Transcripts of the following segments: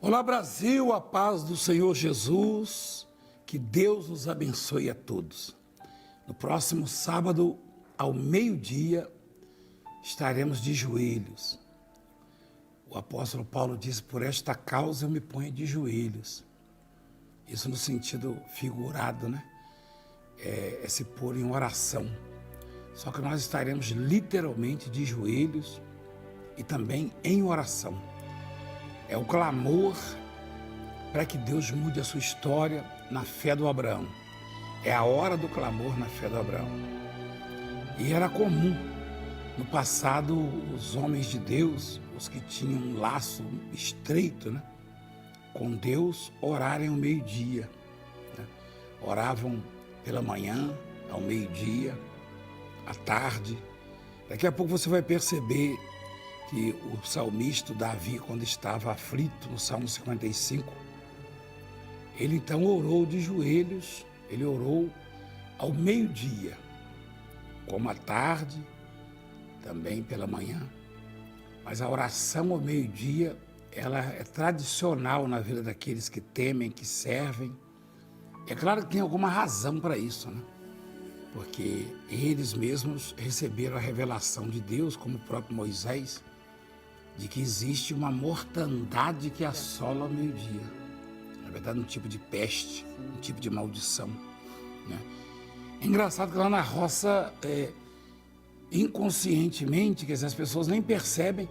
Olá, Brasil, a paz do Senhor Jesus, que Deus nos abençoe a todos. No próximo sábado, ao meio-dia, estaremos de joelhos. O apóstolo Paulo diz, por esta causa eu me ponho de joelhos. Isso no sentido figurado, né? É se pôr em oração. Só que nós estaremos literalmente de joelhos e também em oração. É o clamor para que Deus mude a sua história na fé do Abraão. É a hora do clamor na fé do Abraão. E era comum, no passado, os homens de Deus, os que tinham um laço estreito, né, com Deus, orarem ao meio-dia. Né? Oravam pela manhã, ao meio-dia, à tarde. Daqui a pouco você vai perceber que o salmista Davi, quando estava aflito, no Salmo 55, ele então orou de joelhos, ele orou ao meio-dia, como à tarde, também pela manhã. Mas a oração ao meio-dia, ela é tradicional na vida daqueles que temem, que servem. É claro que tem alguma razão para isso, né? Porque eles mesmos receberam a revelação de Deus, como o próprio Moisés, de que existe uma mortandade que assola ao meio-dia. Na verdade, um tipo de peste, um tipo de maldição. Né? É engraçado que lá na roça, inconscientemente, quer dizer, as pessoas nem percebem,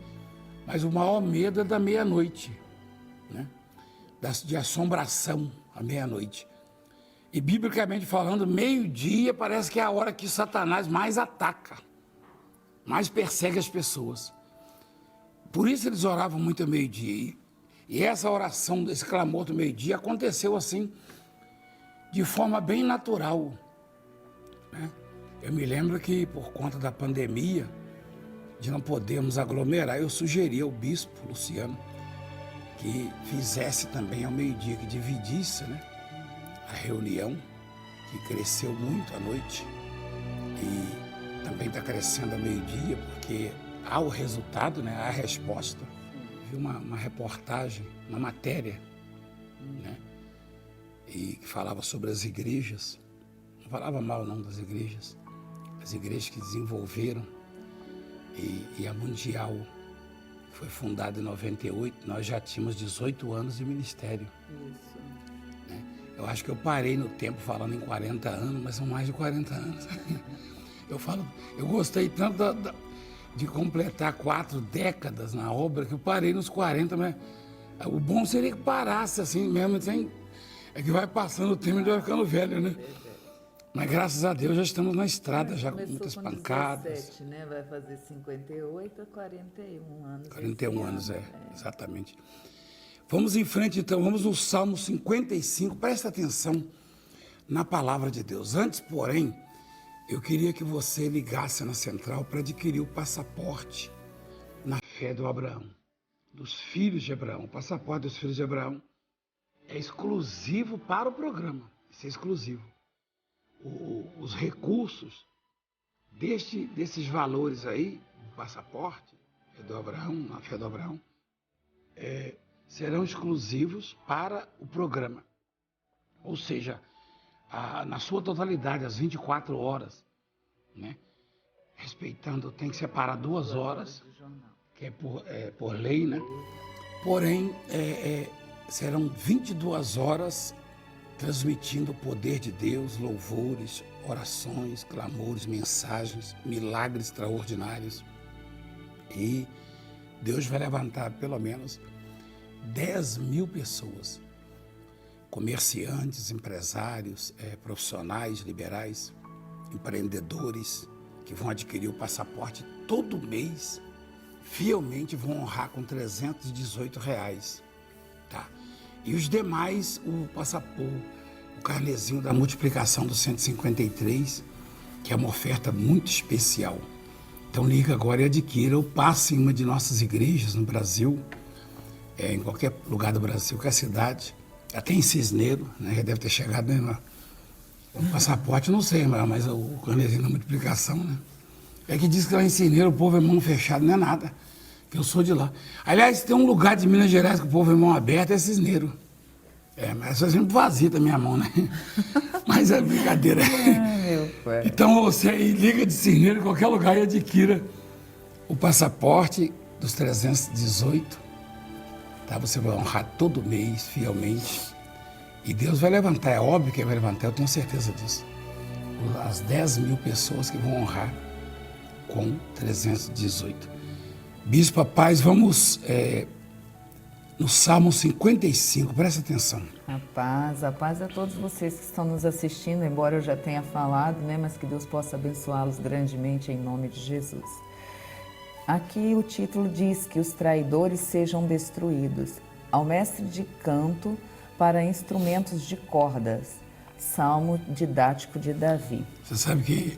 mas o maior medo é da meia-noite, né? De assombração à meia-noite. E, biblicamente falando, meio-dia parece que é a hora que Satanás mais ataca, mais persegue as pessoas. Por isso eles oravam muito ao meio-dia. E essa oração, esse clamor do meio-dia aconteceu assim, de forma bem natural. Né? Eu me lembro que por conta da pandemia, de não podermos aglomerar, eu sugeri ao bispo Luciano que fizesse também ao meio-dia, que dividisse, né, a reunião, que cresceu muito à noite e também está crescendo ao meio-dia, porque há o resultado, né? Há a resposta. Vi uma reportagem, uma matéria, né? E que falava sobre as igrejas. Não falava mal não das igrejas. As igrejas que desenvolveram. E a Mundial foi fundada em 98. Nós já tínhamos 18 anos de ministério. Isso. Né? Eu acho que eu parei no tempo falando em 40 anos, mas são mais de 40 anos. Eu gostei tanto de completar 4 décadas na obra, que eu parei nos 40, mas o bom seria que parasse assim mesmo, assim, é que vai passando o tempo e a gente vai ficando velho, né? Mas graças a Deus já estamos na estrada, já com muitas pancadas. 17, né? Vai fazer 58 a 41 anos. 41 anos, exatamente. Vamos em frente então, vamos no Salmo 55, presta atenção na palavra de Deus. Antes, porém, eu queria que você ligasse na central para adquirir o passaporte na fé do Abraão, dos filhos de Abraão. O passaporte dos filhos de Abraão é exclusivo para o programa, isso é exclusivo. Os recursos desses valores aí, o passaporte do Abraão, na fé do Abraão, serão exclusivos para o programa. Ou seja, na sua totalidade, às 24 horas, né? Respeitando, tem que separar 2 horas, que é por lei, né? Porém, serão 22 horas transmitindo o poder de Deus, louvores, orações, clamores, mensagens, milagres extraordinários. E Deus vai levantar pelo menos 10.000 pessoas, comerciantes, empresários, profissionais, liberais, empreendedores, que vão adquirir o passaporte todo mês, fielmente vão honrar com R$318. Tá? E os demais, o passaporte, o carnezinho da multiplicação do 153, que é uma oferta muito especial. Então liga agora e adquira ou passe em uma de nossas igrejas no Brasil, em qualquer lugar do Brasil, qualquer cidade, até em Cisneiro, né? Já deve ter chegado, né? O passaporte, não sei, mas o carnezinho da multiplicação, né? É que diz que lá em Cisneiro o povo é mão fechada, não é nada. que eu sou de lá. Aliás, tem um lugar de Minas Gerais que o povo é mão aberta, é Cisneiro. Mas é sempre vazio da minha mão, né? Mas é brincadeira. Meu pai. Então você aí liga de Cisneiro em qualquer lugar e adquira o passaporte dos 318. Tá? Você vai honrar todo mês, fielmente. E Deus vai levantar, é óbvio que Ele vai levantar, eu tenho certeza disso. As 10 mil pessoas que vão honrar com 318. Bispo Paz, vamos no Salmo 55, presta atenção. A paz a todos vocês que estão nos assistindo, embora eu já tenha falado, né, mas que Deus possa abençoá-los grandemente em nome de Jesus. Aqui o título diz que os traidores sejam destruídos. Ao mestre de canto para instrumentos de cordas. Salmo didático de Davi. Você sabe que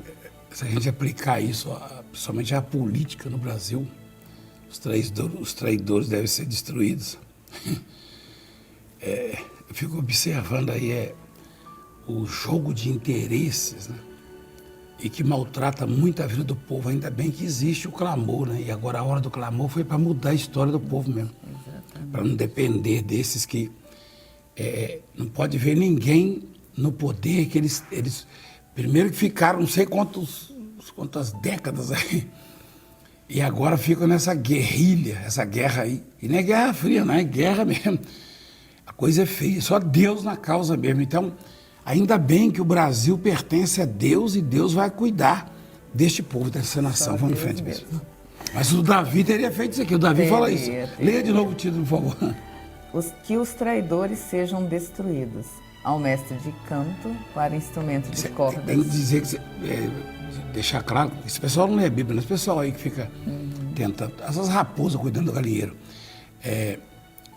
se a gente aplicar isso, principalmente à política no Brasil, os traidores devem ser destruídos. Eu fico observando aí o jogo de interesses, né? E que maltrata muito a vida do povo. Ainda bem que existe o clamor, né? E agora a hora do clamor foi para mudar a história do povo mesmo. Para não depender desses que não pode ver ninguém no poder que eles primeiro que ficaram não sei quantas décadas aí. E agora ficam nessa guerrilha, essa guerra aí. E não é guerra fria, não é guerra mesmo. A coisa é feia, só Deus na causa mesmo. Então, ainda bem que o Brasil pertence a Deus e Deus vai cuidar deste povo, dessa nação. Vamos em frente, mesmo. Mas o Davi teria feito isso aqui. O Davi fala isso. Leia de novo o título, por favor. Que os traidores sejam destruídos. Ao mestre de canto para instrumento de cordas. Tem que dizer que deixar claro, esse pessoal não lê a Bíblia, esse pessoal aí que fica tentando, essas raposas cuidando do galinheiro.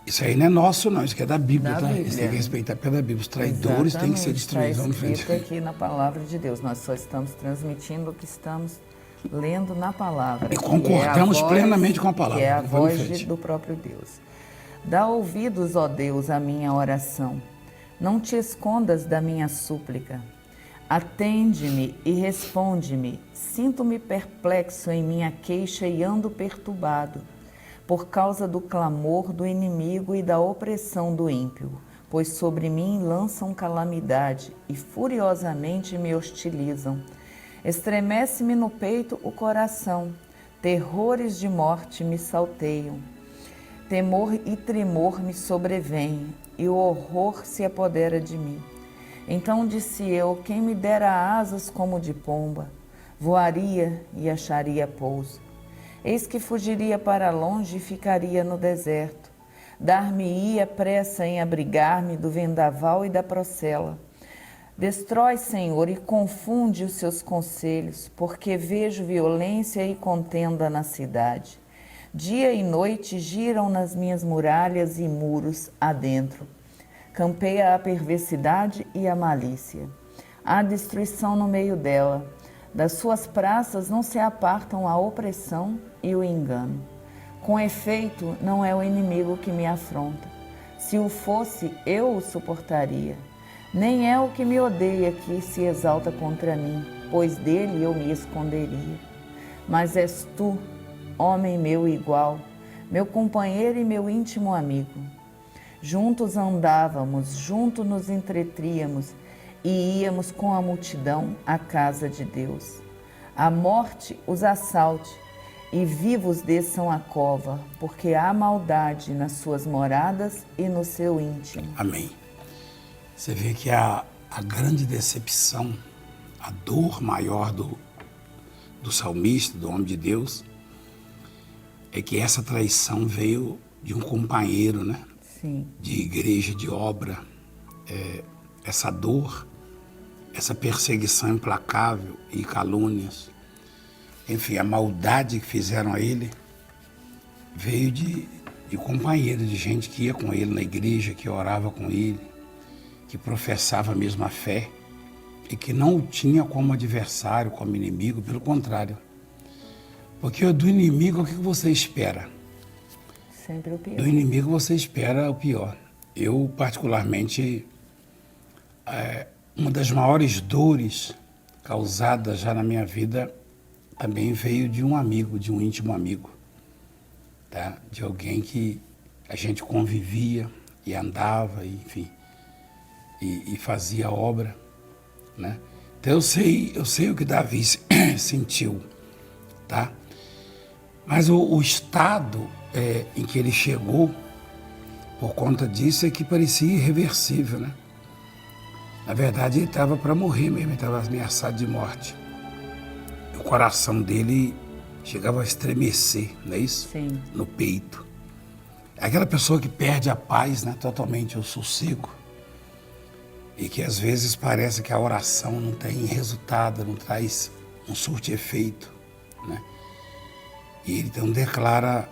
Isso aí não é nosso, não, isso aqui é da Bíblia, tá? Isso tem que respeitar porque é da Bíblia. Os traidores têm que ser destruídos. Está escrito aqui na palavra de Deus. Nós só estamos transmitindo o que estamos lendo na palavra. E concordamos plenamente com a palavra. Que é a voz do próprio Deus. Dá ouvidos, ó Deus, à minha oração. Não te escondas da minha súplica. Atende-me e responde-me. Sinto-me perplexo em minha queixa e ando perturbado, por causa do clamor do inimigo e da opressão do ímpio, pois sobre mim lançam calamidade e furiosamente me hostilizam. Estremece-me no peito o coração, terrores de morte me salteiam. Temor e tremor me sobrevêm, e o horror se apodera de mim. Então disse eu, quem me dera asas como de pomba, voaria e acharia pouso. Eis que fugiria para longe e ficaria no deserto. Dar-me-ia pressa em abrigar-me do vendaval e da procela. Destrói, Senhor, e confunde os seus conselhos, porque vejo violência e contenda na cidade. Dia e noite giram nas minhas muralhas e muros adentro. Campeia a perversidade e a malícia. Há destruição no meio dela. Das suas praças não se apartam a opressão e o engano. Com efeito, não é o inimigo que me afronta. Se o fosse, eu o suportaria. Nem é o que me odeia que se exalta contra mim, pois dele eu me esconderia. Mas és tu, homem meu igual, meu companheiro e meu íntimo amigo. Juntos andávamos, juntos nos entretríamos e íamos com a multidão à casa de Deus. A morte os assalte e vivos desçam a cova, porque há maldade nas suas moradas e no seu íntimo. Amém. Você vê que a grande decepção, a dor maior do salmista, do homem de Deus, é que essa traição veio de um companheiro, né? Sim. De igreja, de obra. Essa dor, essa perseguição implacável e calúnias, enfim, a maldade que fizeram a ele, veio de companheiro, de gente que ia com ele na igreja, que orava com ele, que professava a mesma fé e que não o tinha como adversário, como inimigo, pelo contrário. Porque do inimigo, o que você espera? Sempre o pior. Do inimigo você espera o pior. Eu, particularmente, uma das maiores dores causadas já na minha vida também veio de um amigo, de um íntimo amigo. tá? De alguém que a gente convivia e andava, enfim, e fazia obra, né? Então eu sei o que Davi sentiu, tá? Mas o estado em que ele chegou, por conta disso, é que parecia irreversível, né? Na verdade, ele estava para morrer mesmo, ele estava ameaçado de morte. O coração dele chegava a estremecer, não é isso? Sim. No peito. É aquela pessoa que perde a paz, né? Totalmente o sossego. E que às vezes parece que a oração não tem resultado, não traz um surto-efeito, né? E ele então declara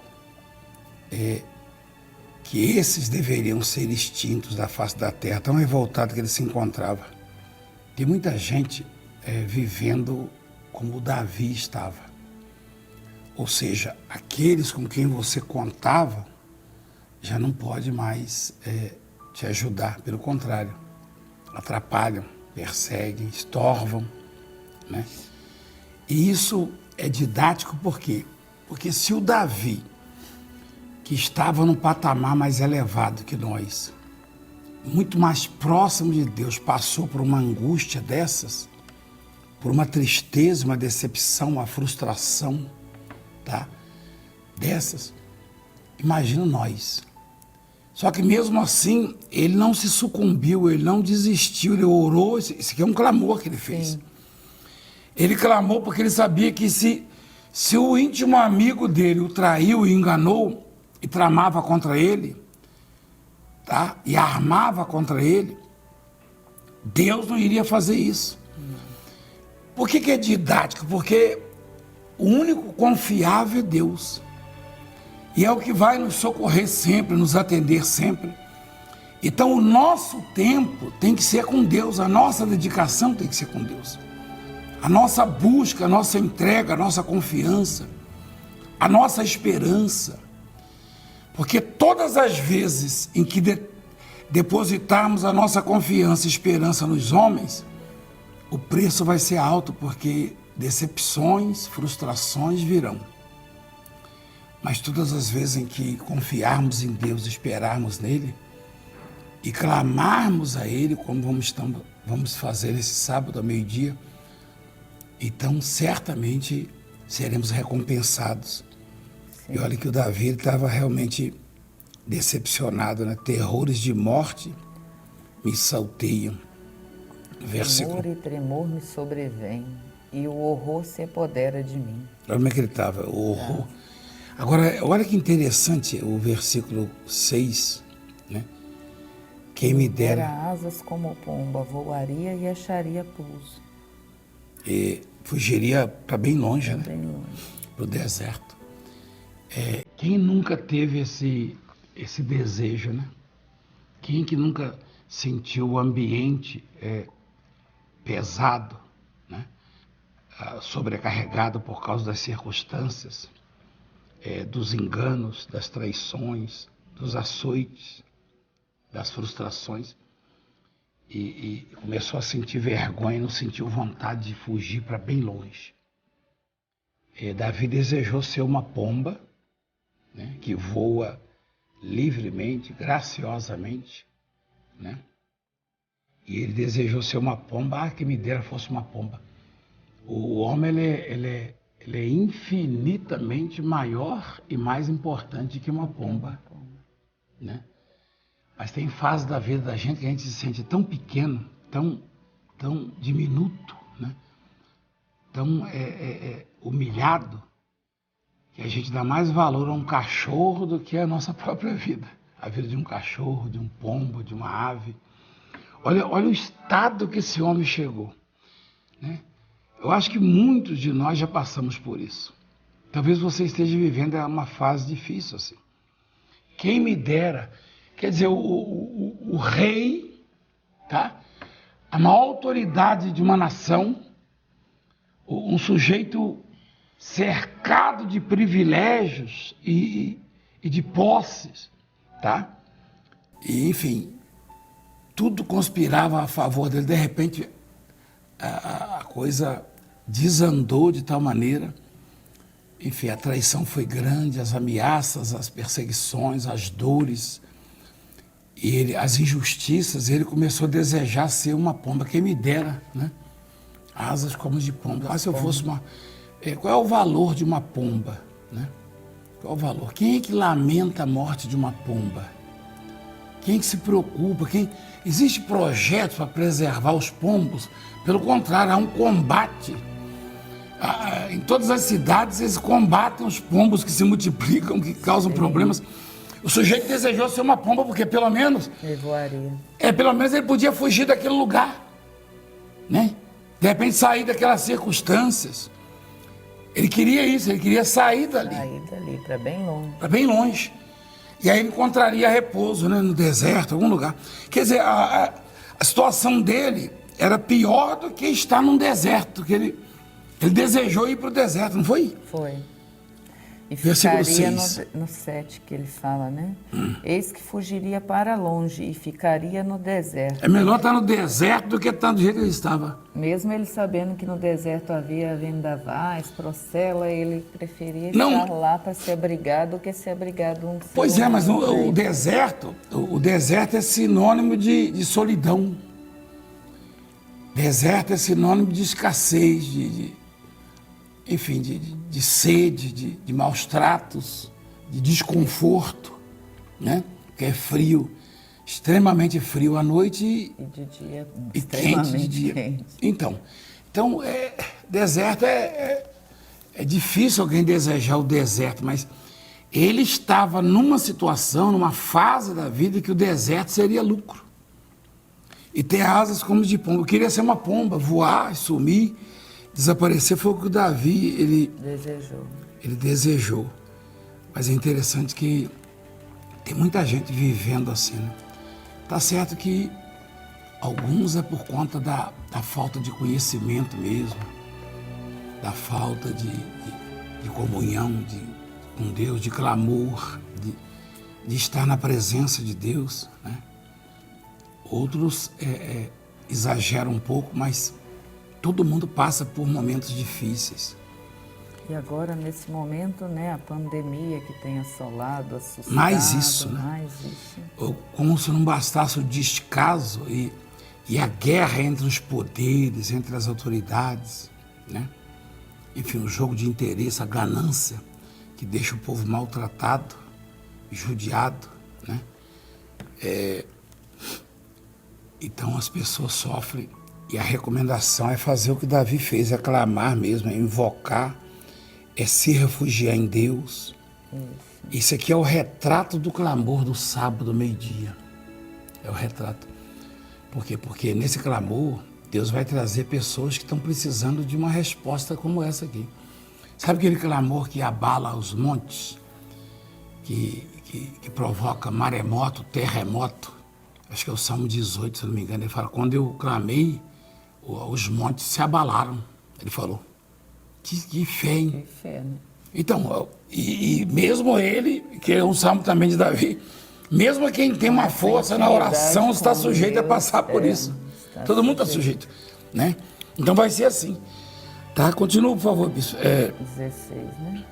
que esses deveriam ser extintos da face da terra, tão revoltado que ele se encontrava. Tem muita gente vivendo como o Davi estava. Ou seja, aqueles com quem você contava já não pode mais te ajudar, pelo contrário, atrapalham, perseguem, estorvam, né? E isso é didático por quê? Porque se o Davi, que estava num patamar mais elevado que nós, muito mais próximo de Deus, passou por uma angústia dessas, por uma tristeza, uma decepção, uma frustração, tá? Dessas, imagina nós. Só que mesmo assim, ele não se sucumbiu, ele não desistiu, ele orou. Isso aqui é um clamor que ele fez. Sim. Ele clamou porque ele sabia que se o íntimo amigo dele o traiu e enganou e tramava contra ele, tá? E armava contra ele, Deus não iria fazer isso. Por que é didático? Porque o único confiável é Deus. E é o que vai nos socorrer sempre, nos atender sempre. Então o nosso tempo tem que ser com Deus, a nossa dedicação tem que ser com Deus. A nossa busca, a nossa entrega, a nossa confiança, a nossa esperança. Porque todas as vezes em que depositarmos a nossa confiança e esperança nos homens, o preço vai ser alto, porque decepções, frustrações virão. Mas todas as vezes em que confiarmos em Deus, esperarmos nele e clamarmos a ele, como vamos fazer esse sábado ao meio-dia, então certamente seremos recompensados. Sim. E olha que o Davi estava realmente decepcionado, né? Terrores de morte me salteiam. Temor e tremor me sobrevêm, e o horror se apodera de mim. Olha como é que ele estava, o horror. Agora, olha que interessante o versículo 6, né? Quem me dera asas como pomba, voaria e acharia pouso. E fugiria para bem longe, né? Bem longe. Para o deserto. Quem nunca teve esse desejo, né? Quem que nunca sentiu o ambiente pesado, né? Sobrecarregado por causa das circunstâncias, dos enganos, das traições, dos açoites, das frustrações, e começou a sentir vergonha, não sentiu vontade de fugir para bem longe. Davi desejou ser uma pomba, né, que voa livremente, graciosamente, né? E ele desejou ser uma pomba, que me dera fosse uma pomba. O homem ele é infinitamente maior e mais importante que uma pomba, né? Mas tem fases da vida da gente que a gente se sente tão pequeno, tão diminuto, né? Tão humilhado, que a gente dá mais valor a um cachorro do que a nossa própria vida. A vida de um cachorro, de um pombo, de uma ave. Olha o estado que esse homem chegou, né? Eu acho que muitos de nós já passamos por isso. Talvez você esteja vivendo uma fase difícil assim. Quem me dera, quer dizer, o rei, tá? A maior autoridade de uma nação, um sujeito cercado de privilégios e de posses, tá? E, enfim, tudo conspirava a favor dele. De repente, a coisa desandou de tal maneira enfim, a traição foi grande, as ameaças, as perseguições, as dores, as injustiças, ele começou a desejar ser uma pomba. Quem me dera, né? Asas como de pomba. Ah, se eu fosse uma... qual é o valor de uma pomba, né? Qual é o valor? Quem é que lamenta a morte de uma pomba? Quem é que se preocupa? Existe projeto para preservar os pombos? Pelo contrário, há um combate. Em todas as cidades, eles combatem os pombos que se multiplicam, que causam problemas. O sujeito desejou ser uma pomba porque, pelo menos... Ele voaria. Pelo menos ele podia fugir daquele lugar, né? De repente, sair daquelas circunstâncias. Ele queria isso, ele queria sair dali. Sair dali, para bem longe. Para bem longe. E aí ele encontraria repouso, né? No deserto, algum lugar. Quer dizer, a situação dele era pior do que estar num deserto, que ele desejou ir para o deserto, não foi? Foi. E Versículo ficaria 6. no 7 que ele fala, né? Eis que fugiria para longe e ficaria no deserto. É melhor estar no deserto do que estar do jeito que ele estava. Mesmo ele sabendo que no deserto havia vendavais, procela, ele preferia estar lá para se abrigar do que se abrigar de um... Pois é, mas o deserto é sinônimo de solidão. Deserto é sinônimo de escassez, enfim, de sede, de maus tratos, de desconforto, né? Porque é frio, extremamente frio à noite e de dia e quente de dia. Quente. Então deserto é difícil alguém desejar o deserto, mas ele estava numa situação, numa fase da vida que o deserto seria lucro. E ter asas como de pomba. Eu queria ser uma pomba, voar, sumir, desaparecer. Foi o que o Davi, ele desejou. Mas é interessante que tem muita gente vivendo assim, né? Tá certo que alguns é por conta da falta de conhecimento mesmo, da falta de comunhão com Deus, de clamor, de estar na presença de Deus, né? Outros exageram um pouco, mas todo mundo passa por momentos difíceis. E agora, nesse momento, né, a pandemia que tem assolado, assustado. Mais isso, né? Como se não bastasse o descaso e a guerra entre os poderes, entre as autoridades, né? Enfim, o jogo de interesse, a ganância, que deixa o povo maltratado, judiado, né? Então as pessoas sofrem e a recomendação é fazer o que Davi fez, é clamar mesmo, é invocar, é se refugiar em Deus. Isso aqui é o retrato do clamor do sábado, meio-dia. É o retrato. Por quê? Porque nesse clamor, Deus vai trazer pessoas que estão precisando de uma resposta como essa aqui. Sabe aquele clamor que abala os montes? Que provoca maremoto, terremoto? Acho que é o Salmo 18, se não me engano. Ele fala, quando eu clamei, os montes se abalaram. Ele falou. Que fé, hein? Que fé, né? Então, e mesmo ele, que é um salmo também de Davi, mesmo quem tem uma força na oração está sujeito a passar por isso. Todo mundo está sujeito, né? Então vai ser assim. Tá? Continua, por favor, bispo. 16, né?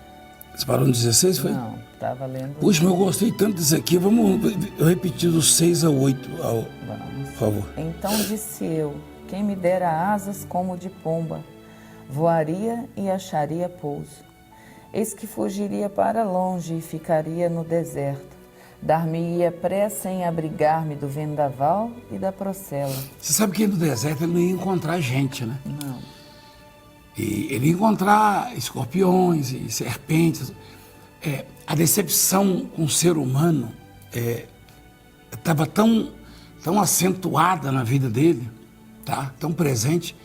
Você parou no 16, foi? Não, estava lendo... Puxa, mas eu gostei tanto disso aqui. Vamos repetir do 6 ao 8, Vamos. Por favor. Então disse eu, quem me dera asas como de pomba, voaria e acharia pouso. Eis que fugiria para longe e ficaria no deserto. Dar-me-ia pressa em abrigar-me do vendaval e da procela. Você sabe que no deserto ele não ia encontrar gente, né? Não. E ele ia encontrar escorpiões e serpentes. A decepção com o ser humano estava tão acentuada na vida dele, tá? Tão presente,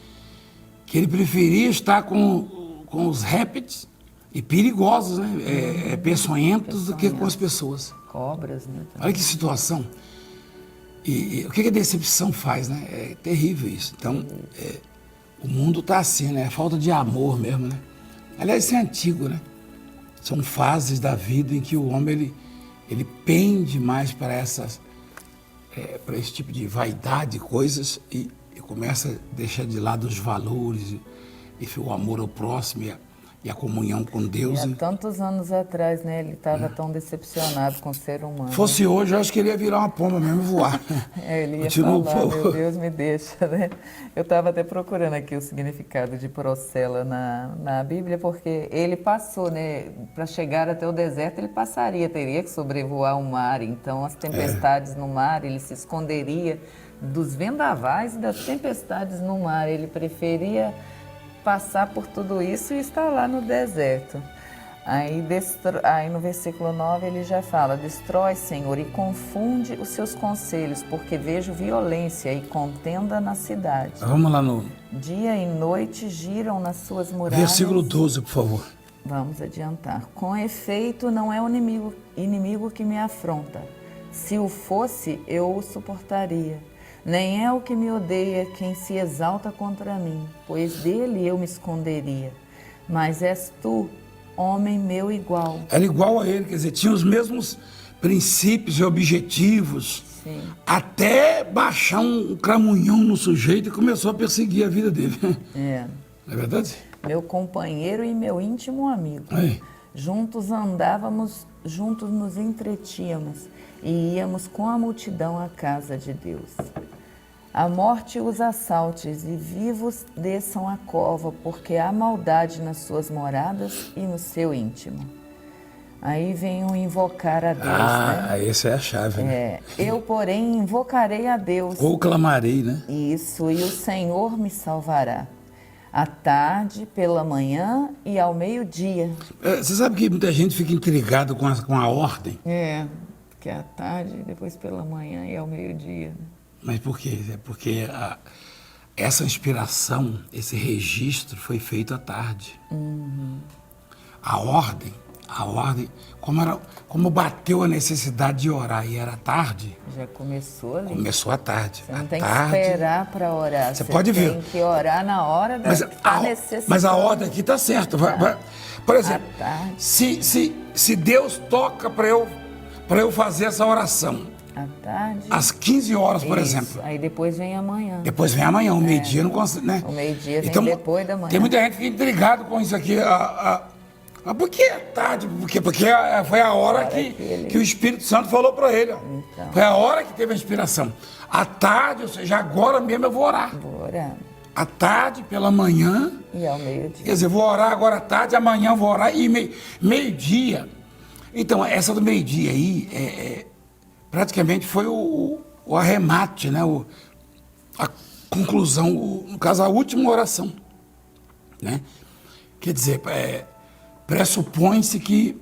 que ele preferia estar com os répteis e perigosos, né? Peçonhentos do que com as pessoas. Cobras, né? Olha que situação. E o que a decepção faz, né? É terrível isso. Então, o mundo está assim, né? É falta de amor mesmo, né? Aliás, isso é antigo, né? São fases da vida em que o homem ele pende mais para para esse tipo de vaidade, coisas, e começa a deixar de lado os valores, e o amor ao próximo, e a comunhão com Deus. Há tantos anos atrás, né? Ele estava tão decepcionado com o ser humano. Fosse hoje, eu acho que ele ia virar uma pomba mesmo e voar. Ele ia Continua, falar, por favor. meu Deus, me deixa, né? Eu estava até procurando aqui o significado de Procela na Bíblia, porque ele passou, né? Para chegar até o deserto, ele passaria, teria que sobrevoar o mar. Então, as tempestades no mar, ele se esconderia dos vendavais e das tempestades no mar. Ele preferia passar por tudo isso e estar lá no deserto. Aí no versículo 9 ele já fala: destrói, Senhor, e confunde os seus conselhos, porque vejo violência e contenda na cidade. Vamos lá no Dia e noite giram nas suas muralhas. versículo 12, por favor. Vamos adiantar. Com efeito, não é o inimigo que me afronta. Se o fosse, eu o suportaria. Nem é o que me odeia quem se exalta contra mim, pois dele eu me esconderia. Mas és tu, homem meu igual. Era igual a ele, quer dizer, tinha os mesmos princípios e objetivos, Sim. até baixar um cramunhão no sujeito e começou a perseguir a vida dele. Não é verdade? Meu companheiro e meu íntimo amigo. Aí. Juntos andávamos, juntos nos entretínhamos e íamos com a multidão à casa de Deus. A morte os assalte e vivos desçam a cova, porque há maldade nas suas moradas e no seu íntimo. Aí vem o invocar a Deus, né? Essa é a chave, né? Eu, porém, invocarei a Deus. Ou clamarei, né? Isso, e o Senhor me salvará. À tarde, pela manhã e ao meio-dia. Você sabe que muita gente fica intrigado com a ordem, Porque à tarde, depois pela manhã e ao meio-dia. mas por quê? É porque essa inspiração, esse registro foi feito à tarde. A ordem, como bateu a necessidade de orar e era tarde, Já começou ali. começou à tarde. Você não À tem tarde, que esperar para orar. Você pode ver. Tem que orar na hora da necessidade. Mas a ordem aqui está certa. Por exemplo, À tarde. se Deus toca para eu fazer essa oração À tarde. às 15 horas, por Isso. exemplo, Aí depois vem amanhã. depois vem amanhã, o meio-dia não consegue, né? O meio-dia vem depois da manhã. Tem muita gente que fica intrigado com isso aqui. Por que é tarde? Porque foi a hora que o Espírito Santo falou para ele. Ó. Então. Foi a hora que teve a inspiração. À tarde, ou seja, agora mesmo eu vou orar. Vou orar. À tarde, pela manhã. E ao meio-dia. Quer dizer, vou orar agora à tarde, amanhã eu vou orar e meio-dia. Então, essa do meio-dia aí, praticamente foi o arremate, né? A conclusão, no caso, a última oração. Né? Quer dizer, pressupõe-se que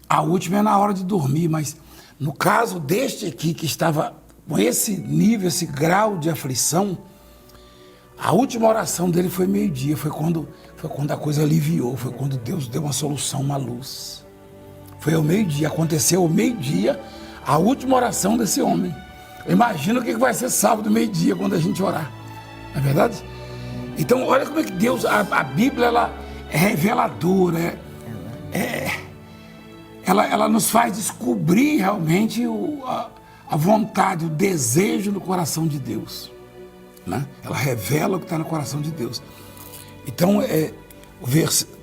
a última é na hora de dormir, mas no caso deste aqui, que estava com esse nível, esse grau de aflição, a última oração dele foi meio-dia, foi quando a coisa aliviou, foi quando Deus deu uma solução, uma luz. Foi ao meio-dia, aconteceu ao meio-dia a última oração desse homem. Imagina o que vai ser sábado, meio-dia, quando a gente orar. Não é verdade? Então, olha como é que Deus, a Bíblia, ela é reveladora, ela nos faz descobrir realmente a vontade, o desejo no coração de Deus. Né? Ela revela o que está no coração de Deus. Então,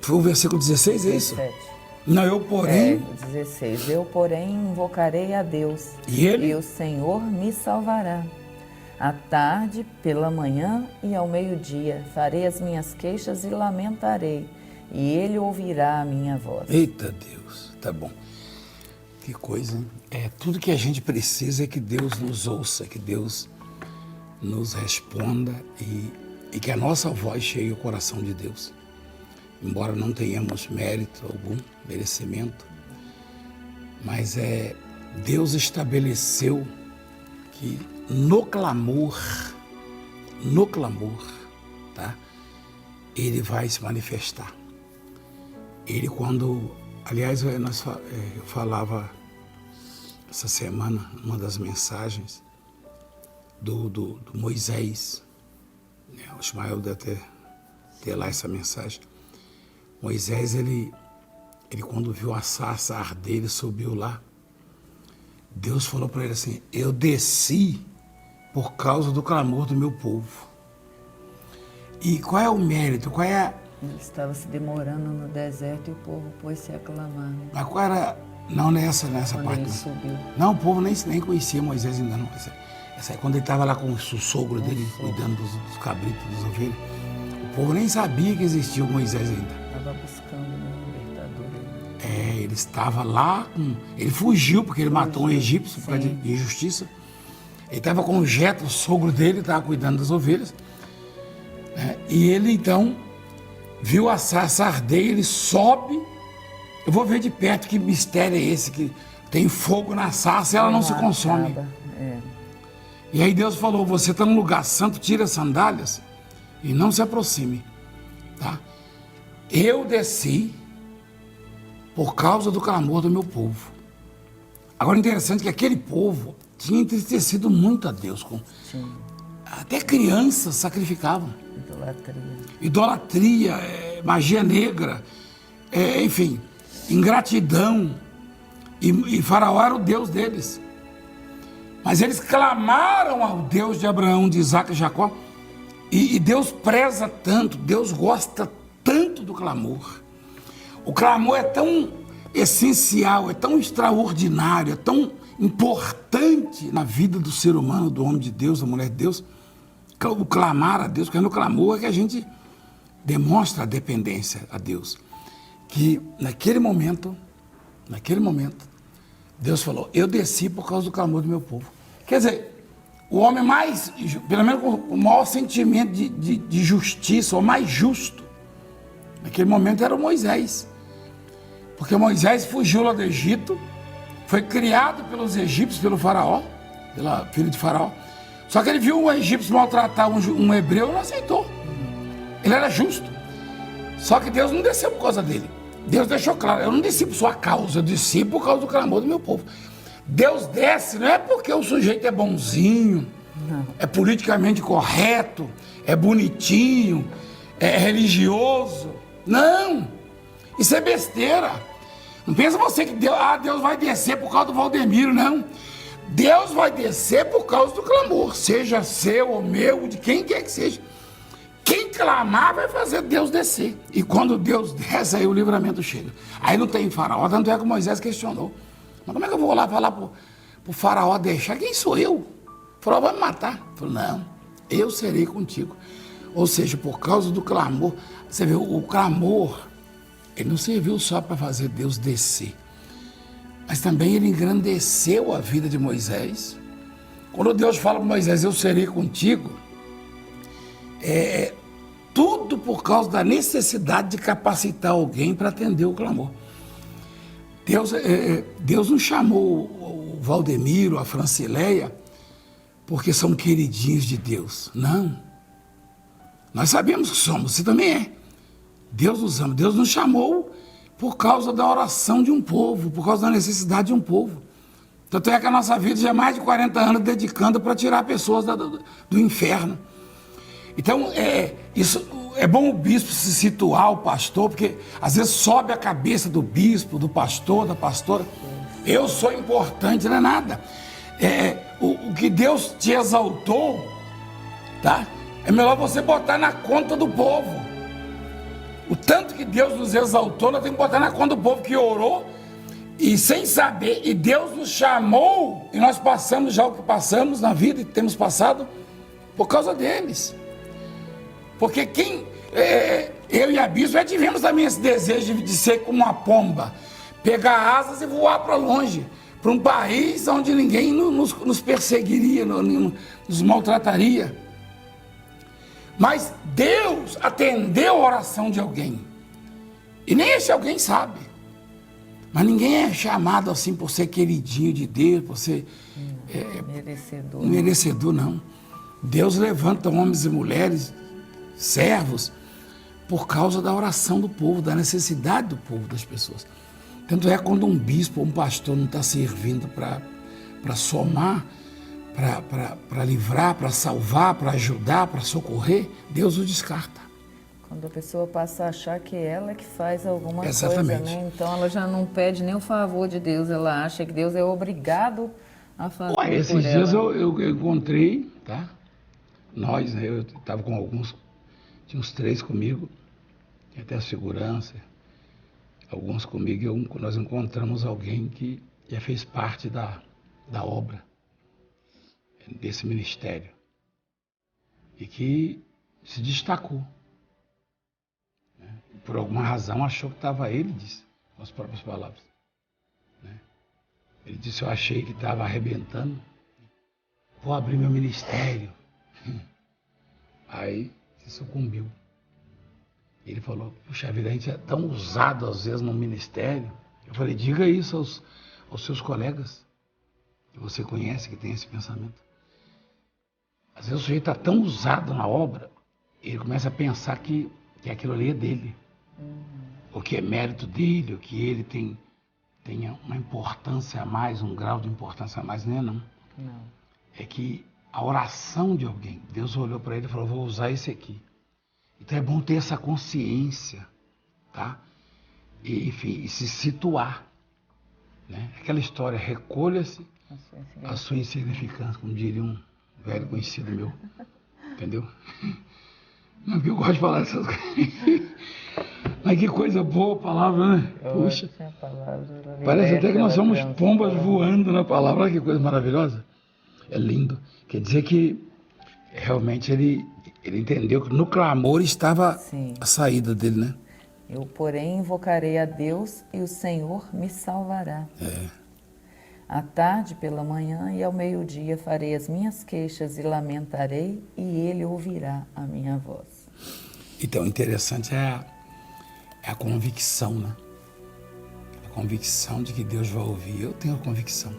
foi o versículo 16, é isso? 17. Não, eu porém... 16. Eu, porém, invocarei a Deus. E ele? E o Senhor me salvará. À tarde, pela manhã e ao meio-dia, farei as minhas queixas e lamentarei. E ele ouvirá a minha voz. Eita Deus, tá bom. Que coisa, hein? Tudo que a gente precisa é que Deus nos ouça, que Deus nos responda e que a nossa voz chegue ao coração de Deus. Embora não tenhamos mérito algum, merecimento, mas Deus estabeleceu que no clamor, tá? Ele vai se manifestar. Ele aliás, eu falava essa semana, numa das mensagens, do Moisés, né? O Ismael deve ter lá essa mensagem. Moisés, ele quando viu a sarça arder, ele subiu lá. Deus falou para ele assim: eu desci por causa do clamor do meu povo. E qual é o mérito, qual é Ele estava se demorando no deserto e o povo pôs-se a clamar, né? Mas qual era... Não nessa Quando parte. ele Não. subiu. Não, o povo nem conhecia Moisés ainda não. Essa aí, quando ele estava lá com o sogro dele, cuidando dos cabritos, das ovelhas, o povo nem sabia que existia o Moisés ainda. Estava buscando um libertador. Ele estava lá, ele fugiu porque ele matou um egípcio por causa de injustiça. Ele estava com o Jetro, o sogro dele, estava cuidando das ovelhas. Né? E ele então viu a sarça arder, ele sobe. Eu vou ver de perto que mistério é esse, que tem fogo na sarça e ela não se consome. E aí Deus falou, você está num lugar santo, tira as sandálias e não se aproxime. Tá? Eu desci por causa do clamor do meu povo. Agora, interessante que aquele povo tinha entristecido muito a Deus. Até crianças sacrificavam. Idolatria, magia negra, enfim, ingratidão. E Faraó era o Deus deles. Mas eles clamaram ao Deus de Abraão, de Isaac e Jacó. E Deus preza tanto, Deus gosta tanto do clamor. O clamor é tão essencial, é tão extraordinário, é tão importante na vida do ser humano, do homem de Deus, da mulher de Deus. O clamar a Deus, porque no clamor é que a gente demonstra a dependência a Deus. Que naquele momento, Deus falou, eu desci por causa do clamor do meu povo. Quer dizer, o homem mais, pelo menos com o maior sentimento de justiça, o mais justo, naquele momento era o Moisés. Porque Moisés fugiu lá do Egito, foi criado pelos egípcios, pelo faraó, pela filha de faraó. Só que ele viu um egípcio maltratar um hebreu e não aceitou. Ele era justo. Só que Deus não desceu por causa dele. Deus deixou claro, eu não desci por sua causa, eu desci por causa do clamor do meu povo. Deus desce não é porque o sujeito é bonzinho, é politicamente correto, é bonitinho, é religioso. Não, isso é besteira. Não pensa você que Deus vai descer por causa do Valdemiro, não. Deus vai descer por causa do clamor, seja seu ou meu, de quem quer que seja. Quem clamar vai fazer Deus descer. E quando Deus desce, aí o livramento chega. Aí não tem faraó, tanto é que Moisés questionou. Mas como é que eu vou lá falar pro faraó deixar? Quem sou eu? O faraó vai me matar. Ele falou, não, eu serei contigo. Ou seja, por causa do clamor, você vê, o clamor, ele não serviu só para fazer Deus descer. Mas também ele engrandeceu a vida de Moisés. Quando Deus fala para Moisés, eu serei contigo, tudo por causa da necessidade de capacitar alguém para atender o clamor. Deus não chamou o Valdemiro, a Francileia, porque são queridinhos de Deus. Não. Nós sabemos que somos, você também é. Deus nos ama. Deus nos chamou por causa da oração de um povo, por causa da necessidade de um povo. Tanto é que a nossa vida já é mais de 40 anos dedicando para tirar pessoas do inferno. Então, isso é bom o bispo se situar, o pastor, porque às vezes sobe a cabeça do bispo, do pastor, da pastora. Eu sou importante, não é nada. O que Deus te exaltou, tá? É melhor você botar na conta do povo. O tanto que Deus nos exaltou, nós temos que botar na conta do povo que orou e sem saber, e Deus nos chamou, e nós passamos já o que passamos na vida e temos passado por causa deles. Porque eu e a Bispo já tivemos também esse desejo de ser como uma pomba, pegar asas e voar para longe, para um país onde ninguém nos perseguiria, nos maltrataria. Mas Deus atendeu a oração de alguém. E nem esse alguém sabe. Mas ninguém é chamado assim por ser queridinho de Deus, por ser merecedor, não. Deus levanta homens e mulheres, servos, por causa da oração do povo, da necessidade do povo, das pessoas. Tanto é quando um bispo ou um pastor não está servindo para somar, para livrar, para salvar, para ajudar, para socorrer, Deus o descarta. Quando a pessoa passa a achar que ela é que faz alguma Exatamente. coisa, né? Então ela já não pede nem o favor de Deus, ela acha que Deus é obrigado a fazer. Esses dias eu encontrei, tá? Nós, né? Eu estava com alguns, tinha uns 3 comigo. até a segurança. Alguns comigo, nós encontramos alguém que já fez parte da obra, desse ministério, e que se destacou. Por alguma razão achou que estava ele, disse, com as próprias palavras. Ele disse, eu achei que estava arrebentando, vou abrir meu ministério. Aí se sucumbiu. Ele falou, puxa vida, a gente é tão usado às vezes no ministério. Eu falei, diga isso aos seus colegas que você conhece, que tem esse pensamento. Às vezes o sujeito está tão usado na obra, ele começa a pensar que aquilo ali é dele. Ou que é mérito dele, ou que ele tenha uma importância a mais, um grau de importância a mais. Não é não. Não. É que a oração de alguém, Deus olhou para ele e falou, vou usar esse aqui. Então é bom ter essa consciência, tá? E, enfim, e se situar. Né? Aquela história, recolha-se a sua insignificância, como diria um velho conhecido meu. Entendeu? Não, porque eu gosto de falar essas coisas. Mas que coisa boa a palavra, né? Puxa. Parece até que nós somos pombas voando na palavra. Olha que coisa maravilhosa. É lindo. Quer dizer que realmente ele entendeu que no clamor estava a saída dele, né? Eu, porém, invocarei a Deus e o Senhor me salvará. À tarde, pela manhã e ao meio-dia farei as minhas queixas e lamentarei, e ele ouvirá a minha voz. Então, interessante é a convicção, né? A convicção de que Deus vai ouvir. Eu tenho a convicção.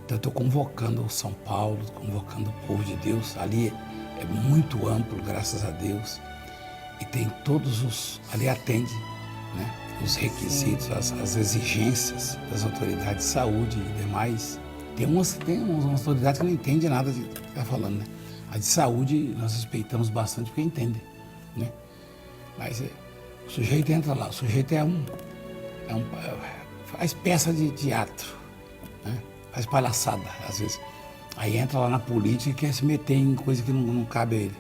Então, eu estou convocando o São Paulo, convocando o povo de Deus. Ali é muito amplo, graças a Deus. E tem todos os... Ali atende, né? Os requisitos, as exigências das autoridades de saúde e demais. Tem umas autoridades que não entendem nada do que está falando, né? A de saúde nós respeitamos bastante porque entendem, né? Mas o sujeito entra lá, o sujeito faz peça de teatro, né? Faz palhaçada, às vezes. Aí entra lá na política e quer se meter em coisa que não cabe a ele.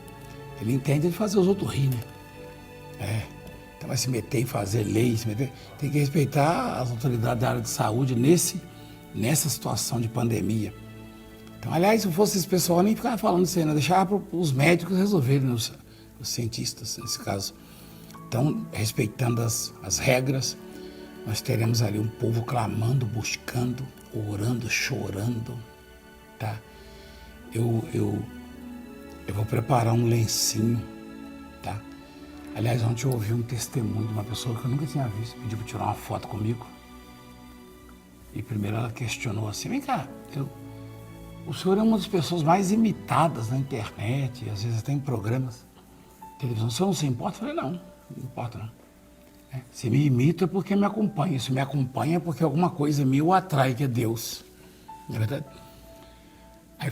Ele entende de fazer os outros rir, né? Então vai se meter em fazer leis, tem que respeitar as autoridades da área de saúde nessa situação de pandemia. Então, aliás, se fosse esse pessoal, nem ficava falando isso aí, né? Deixava para os médicos resolverem, os cientistas, nesse caso. Então, respeitando as regras, nós teremos ali um povo clamando, buscando, orando, chorando, tá? Eu vou preparar um lencinho, tá? Aliás, ontem eu ouvi um testemunho de uma pessoa que eu nunca tinha visto, pediu para tirar uma foto comigo. E primeiro ela questionou assim, vem cá, o senhor é uma das pessoas mais imitadas na internet, às vezes até em programas de televisão. O senhor não se importa? Eu falei, não importa não. Se me imita é porque me acompanha. Se me acompanha é porque alguma coisa me o atrai, que é Deus. Não é verdade? Aí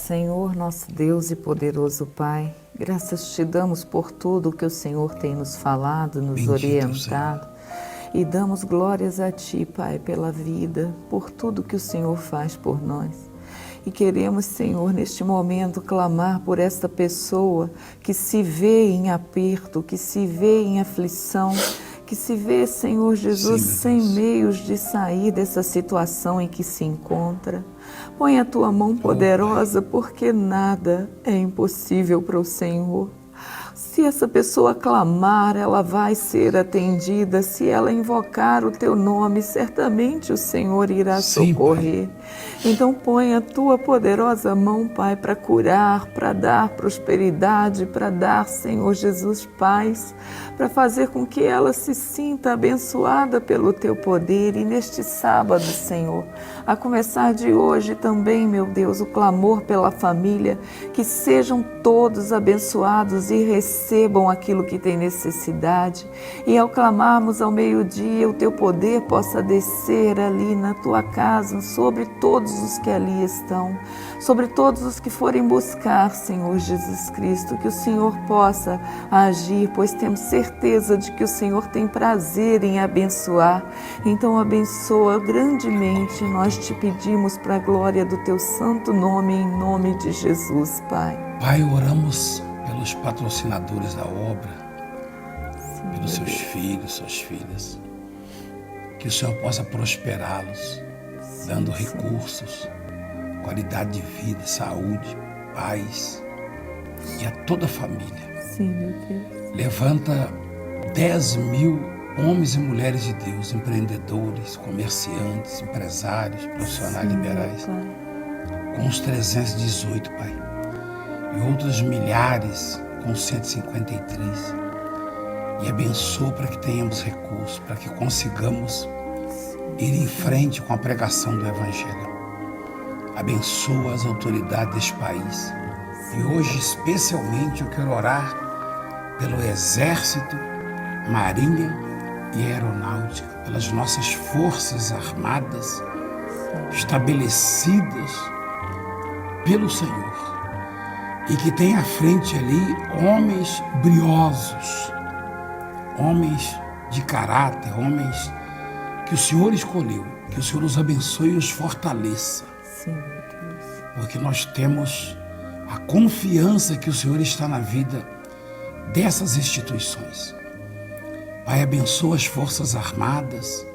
Senhor, nosso Deus e poderoso Pai, graças te damos por tudo que o Senhor tem nos falado, nos Bendito orientado. E damos glórias a Ti, Pai, pela vida, por tudo que o Senhor faz por nós. E queremos, Senhor, neste momento, clamar por esta pessoa que se vê em aperto, que se vê em aflição, que se vê, Senhor Jesus, sem meios de sair dessa situação em que se encontra. Põe a Tua mão poderosa, porque nada é impossível para o Senhor. Se essa pessoa clamar, ela vai ser atendida. Se ela invocar o Teu nome, certamente o Senhor irá socorrer. Então põe a Tua poderosa mão, Pai, para curar, para dar prosperidade, para dar, Senhor Jesus, paz, para fazer com que ela se sinta abençoada pelo Teu poder. E neste sábado, Senhor, a começar de hoje também, meu Deus, o clamor pela família, que sejam todos abençoados e recebam aquilo que tem necessidade. E ao clamarmos ao meio-dia, o Teu poder possa descer ali na Tua casa, sobre todos os que ali estão, sobre todos os que forem buscar, Senhor Jesus Cristo, que o Senhor possa agir, pois temos certeza de que o Senhor tem prazer em abençoar. Então abençoa grandemente, nós te pedimos para a glória do Teu santo nome, em nome de Jesus, Pai. Pai, oramos pelos patrocinadores da obra, pelos seus filhos, suas filhas, que o Senhor possa prosperá-los, dando recursos, qualidade de vida, saúde, paz, e a toda a família. Sim, meu Deus. Levanta 10.000 homens e mulheres de Deus, empreendedores, comerciantes, empresários, profissionais liberais, com os 318, Pai, e outros milhares com 153. E abençoa para que tenhamos recursos, para que consigamos ir em frente com a pregação do Evangelho. Abençoa as autoridades deste país. E hoje, especialmente, eu quero orar pelo Exército, Marinha e Aeronáutica, pelas nossas forças armadas estabelecidas pelo Senhor. E que tem à frente ali homens briosos, homens de caráter, homens que o Senhor escolheu, que o Senhor os abençoe e os fortaleça. Sim, meu Deus. Porque nós temos a confiança que o Senhor está na vida dessas instituições. Pai, abençoa as Forças Armadas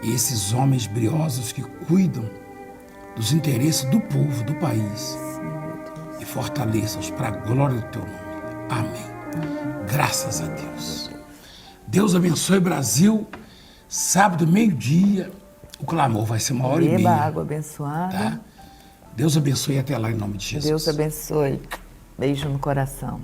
e esses homens briosos que cuidam dos interesses do povo, do país. Sim, meu Deus. E fortaleça-os para a glória do Teu nome. Amém. Graças a Deus. Deus abençoe o Brasil. Sábado, meio-dia, o clamor vai ser 1h30. Beba água abençoada. Tá? Deus abençoe até lá em nome de Jesus. Deus abençoe. Beijo no coração.